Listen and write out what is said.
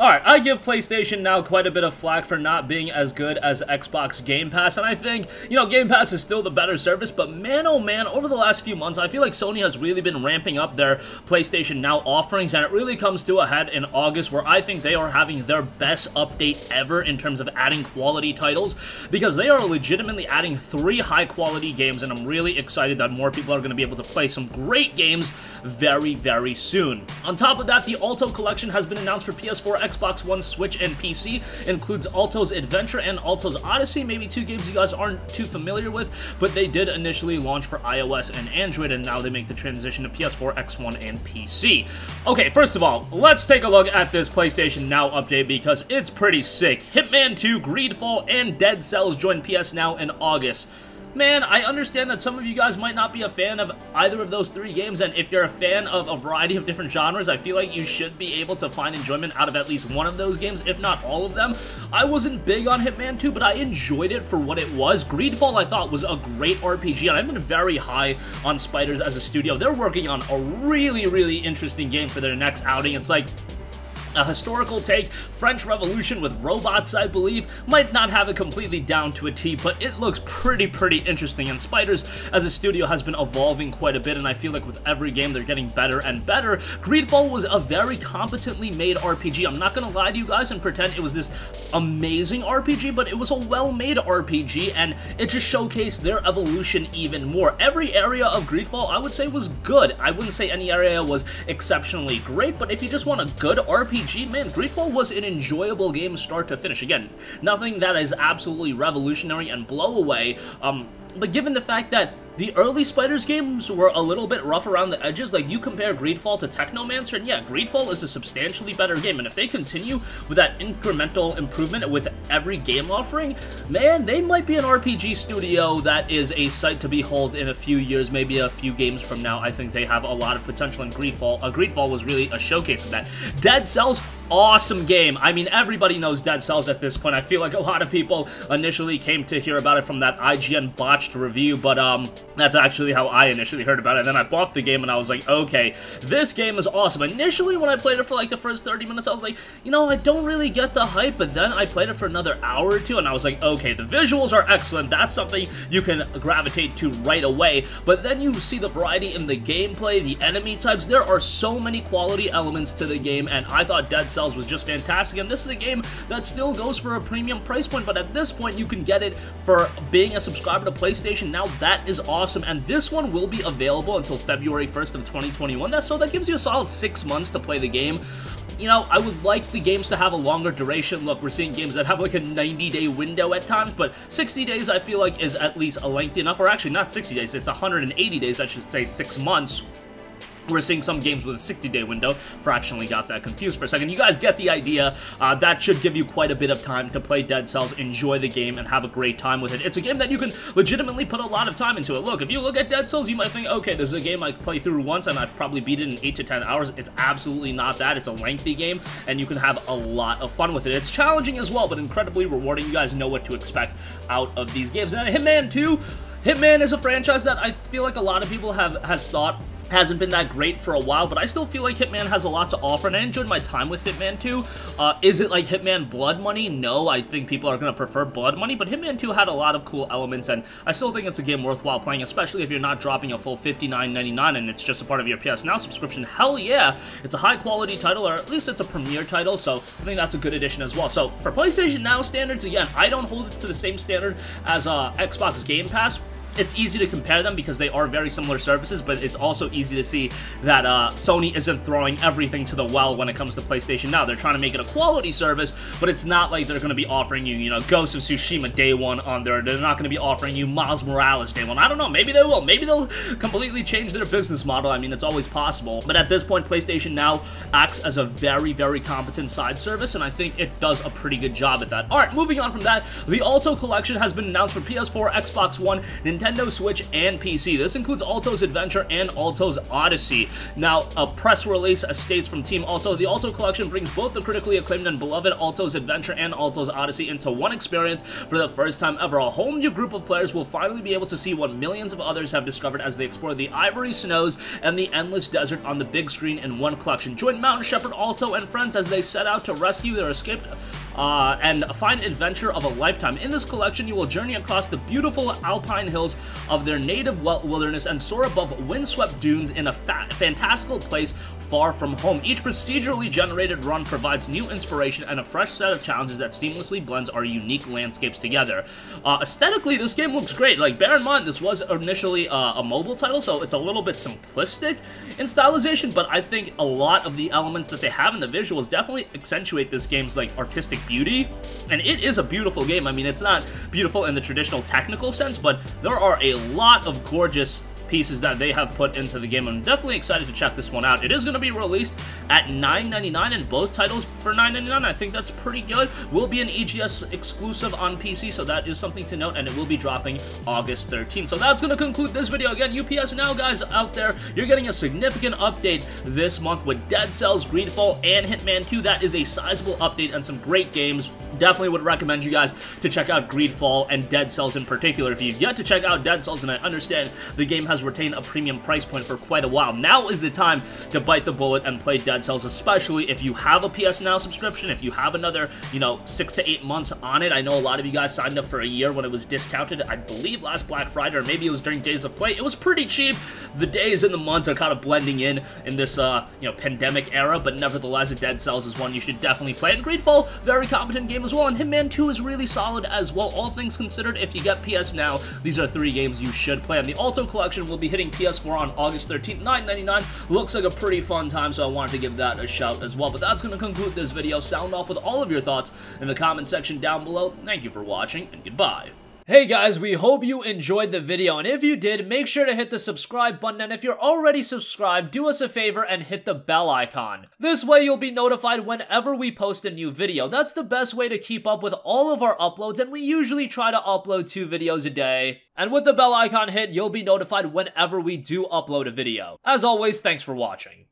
Alright, I give PlayStation Now quite a bit of flack for not being as good as Xbox Game Pass, and I think, you know, Game Pass is still the better service, but man oh man, over the last few months, I feel like Sony has really been ramping up their PlayStation Now offerings, and it really comes to a head in August, where I think they are having their best update ever in terms of adding quality titles, because they are legitimately adding 3 high-quality games, and I'm really excited that more people are going to be able to play some great games very, very soon. On top of that, the Alto Collection has been announced for PS4, Xbox One, Switch, and PC. Includes Alto's Adventure and Alto's Odyssey, maybe 2 games you guys aren't too familiar with, but they did initially launch for iOS and Android, and now they make the transition to PS4, X1, and PC. Okay, first of all, let's take a look at this PlayStation Now update because it's pretty sick. Hitman 2, Greedfall, and Dead Cells join PS Now in August. Man, I understand that some of you guys might not be a fan of either of those 3 games, and if you're a fan of a variety of different genres, I feel like you should be able to find enjoyment out of at least one of those games, if not all of them. I wasn't big on Hitman 2, but I enjoyed it for what it was. Greedfall, I thought, was a great RPG, and I've been very high on Spiders as a studio. They're working on a really, really interesting game for their next outing. It's like a historical take, French Revolution with robots, I believe. Might not have it completely down to a T, but it looks pretty interesting, and Spiders as a studio has been evolving quite a bit, and I feel like with every game they're getting better and better. Greedfall was a very competently made RPG. I'm not gonna lie to you guys and pretend it was this amazing RPG, but it was a well-made RPG, and it just showcased their evolution even more. Every area of Greedfall, I would say, was good. I wouldn't say any area was exceptionally great, but if you just want a good RPG, man, Greedfall was an enjoyable game start to finish. Again, nothing that is absolutely revolutionary and blow away, but given the fact that the early Spiders games were a little bit rough around the edges, like you compare Greedfall to Technomancer, and yeah, Greedfall is a substantially better game, and if they continue with that incremental improvement with every game offering, man, they might be an RPG studio that is a sight to behold in a few years, maybe a few games from now. I think they have a lot of potential in Greedfall. Greedfall was really a showcase of that. Dead Cells, awesome game. I mean, everybody knows Dead Cells at this point. I feel like a lot of people initially came to hear about it from that IGN botched review, but that's actually how I initially heard about it. And then I bought the game and I was like, okay, this game is awesome. Initially, when I played it for like the first 30 minutes, I was like, you know, I don't really get the hype, but then I played it for another hour or 2 and I was like, okay, the visuals are excellent. That's something you can gravitate to right away. But then you see the variety in the gameplay, the enemy types. There are so many quality elements to the game, and I thought Dead Cells was just fantastic, and this is a game that still goes for a premium price point, but at this point you can get it for being a subscriber to PlayStation Now. That is awesome, and this one will be available until February 1st of 2021, so that gives you a solid 6 months to play the game. You know, I would like the games to have a longer duration. Look, we're seeing games that have like a 90-day window at times, but 60 days I feel like is at least a lengthy enough, or actually not 60 days, it's 180 days, I should say 6 months. We're seeing some games with a 60-day window. Fractionally got that confused for a second. You guys get the idea. That should give you quite a bit of time to play Dead Cells, enjoy the game, and have a great time with it. It's a game that you can legitimately put a lot of time into it. Look, if you look at Dead Cells, you might think, okay, this is a game I play through once and I'd probably beat it in 8 to 10 hours. It's absolutely not that. It's a lengthy game, and you can have a lot of fun with it. It's challenging as well, but incredibly rewarding. You guys know what to expect out of these games. And Hitman 2, Hitman is a franchise that I feel like a lot of people has thought hasn't been that great for a while, but I still feel like Hitman has a lot to offer, and I enjoyed my time with Hitman 2. Is it like Hitman Blood Money? No, I think people are going to prefer Blood Money, but Hitman 2 had a lot of cool elements, and I still think it's a game worthwhile playing, especially if you're not dropping a full $59.99 and it's just a part of your PS Now subscription. Hell yeah! It's a high-quality title, or at least it's a premier title, so I think that's a good addition as well. So, for PlayStation Now standards, again, I don't hold it to the same standard as Xbox Game Pass. It's easy to compare them because they are very similar services, but it's also easy to see that Sony isn't throwing everything to the well when it comes to PlayStation Now. They're trying to make it a quality service, but it's not like they're going to be offering you, you know, Ghost of Tsushima day one on there. They're not going to be offering you Miles Morales day one. I don't know. Maybe they will. Maybe they'll completely change their business model. I mean, it's always possible. But at this point, PlayStation Now acts as a very, very competent side service, and I think it does a pretty good job at that. Alright, moving on from that, the Alto Collection has been announced for PS4, Xbox One, Nintendo Nintendo Switch and PC. This includes Alto's Adventure and Alto's Odyssey. Now, a press release states from Team Alto, the Alto Collection brings both the critically acclaimed and beloved Alto's Adventure and Alto's Odyssey into one experience for the first time ever. A whole new group of players will finally be able to see what millions of others have discovered as they explore the ivory snows and the endless desert on the big screen in one collection. Join Mountain Shepherd, Alto, and friends as they set out to rescue their escaped and find adventure of a lifetime. In this collection, you will journey across the beautiful alpine hills of their native wilderness and soar above windswept dunes in a fantastical place far from home. Each procedurally generated run provides new inspiration and a fresh set of challenges that seamlessly blends our unique landscapes together. Aesthetically, this game looks great. Like, bear in mind, this was initially a mobile title, so it's a little bit simplistic in stylization, but I think a lot of the elements that they have in the visuals definitely accentuate this game's, like, artistic beauty, and it is a beautiful game. I mean, it's not beautiful in the traditional technical sense, but there are a lot of gorgeous pieces that they have put into the game. I'm definitely excited to check this one out. It is going to be released at $9.99 in both titles for $9.99. I think that's pretty good. Will be an EGS exclusive on PC, so that is something to note, and it will be dropping August 13th. So that's going to conclude this video. Again, UPS Now guys out there, you're getting a significant update this month with Dead Cells, Greedfall, and Hitman 2. That is a sizable update and some great games. Definitely would recommend you guys to check out Greedfall and Dead Cells in particular. If you've yet to check out Dead Cells, and I understand the game has retained a premium price point for quite a while, now is the time to bite the bullet and play Dead Cells, especially if you have a PS Now subscription, if you have another, 6 to 8 months on it. I know a lot of you guys signed up for a year when it was discounted, I believe last Black Friday, or maybe it was during Days of Play. It was pretty cheap. The days and the months are kind of blending in this, pandemic era, but nevertheless, Dead Cells is one you should definitely play. And Greedfall, very competent game as well, and Hitman 2 is really solid as well. All things considered, if you get PS Now, these are 3 games you should play. And the Alto Collection will be hitting PS4 on August 13th, $9.99. Looks like a pretty fun time, so I wanted to give that a shout as well. But that's going to conclude this video. Sound off with all of your thoughts in the comment section down below. Thank you for watching, and goodbye. Hey guys, we hope you enjoyed the video, and if you did, make sure to hit the subscribe button, and if you're already subscribed, do us a favor and hit the bell icon. This way you'll be notified whenever we post a new video. That's the best way to keep up with all of our uploads, and we usually try to upload 2 videos a day. And with the bell icon hit, you'll be notified whenever we do upload a video. As always, thanks for watching.